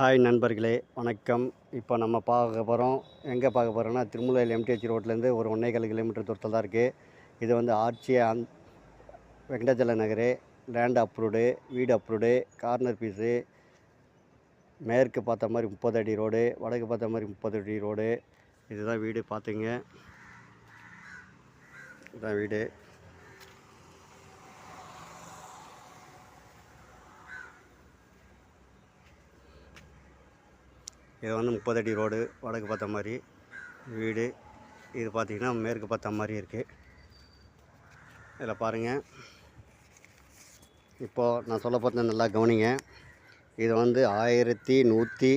Hi நண்பர்களே, வணக்கம். இப்போ நம்ம பார்க்க போகிறோம். எங்கே பார்க்க போகிறோம்னா, திருமூலையில் எம்டிஹெச் ரோட்லேருந்து ஒரு 1.25 கிலோமீட்டர் தூரத்தில் தான் இருக்குது. இது வந்து வெங்கடாச்சல நகர், லேண்ட் அப்ரூவ்டு, வீடு அப்ரூவ்டு, கார்னர் பீஸு. மேற்கு பார்த்த மாதிரி 30 அடி ரோடு, வடக்கு பார்த்த மாதிரி 30 அடி ரோடு. இதுதான் வீடு, பார்த்துங்க. இதுதான் வீடு. இது வந்து 30 அடி ரோடு, வடக்கு பார்த்த மாதிரி வீடு. இது பார்த்திங்கன்னா மேற்கு பார்த்த மாதிரி இருக்குது. இதில் பாருங்கள். இப்போது நான் சொல்ல போகிறத நல்லா கவனிங்க. இது வந்து 1150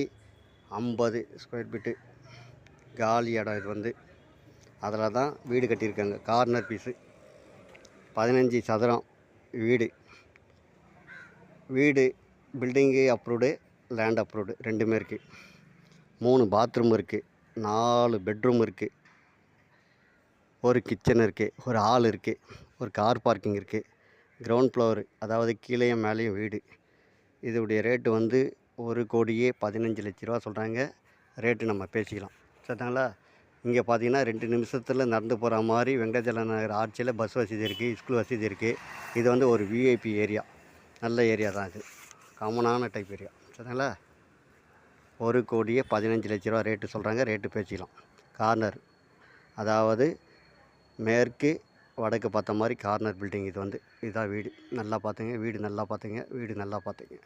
ஸ்கொயர் ஃபீட்டு காலி இடம். இது வந்து அதில் தான் வீடு கட்டியிருக்காங்க. கார்னர் பீஸு 15 சதுரம் வீடு. வீடு பில்டிங்கு அப்ரூவ்டு, லேண்ட் அப்ரூவ்டு ரெண்டுமே இருக்குது. 3 பாத்ரூம் இருக்குது, 4 பெட்ரூம் இருக்குது, ஒரு கிச்சன் இருக்குது, ஒரு ஹால் இருக்குது, ஒரு கார் பார்க்கிங் இருக்குது, கிரவுண்ட் ஃப்ளோரு, அதாவது கீழேயும் மேலேயும் வீடு. இதோடைய ரேட்டு வந்து 1,15,00,000 சொல்கிறாங்க. ரேட்டு நம்ம பேசிக்கலாம், சரிங்களா? இங்கே பார்த்தீங்கன்னா 2 நிமிஷத்தில் நடந்து போகிற மாதிரி வெங்கடாச்சல நகர் ஆட்சியில் பஸ் வசதி இருக்குது, ஸ்கூல் வசதி இருக்குது. இது வந்து ஒரு விஐபி ஏரியா, நல்ல ஏரியா தான். இது காமனான டைப் ஏரியா, சரிங்களா? 1,15,00,000 ரேட்டு சொல்கிறாங்க. ரேட்டு பேசிக்கலாம். கார்னர், அதாவது மேற்கு வடக்கு பார்த்த மாதிரி கார்னர் பில்டிங். இது வந்து இதுதான் வீடு. நல்லா பார்த்துங்க, வீடு நல்லா பார்த்துங்க, வீடு நல்லா பார்த்துங்க.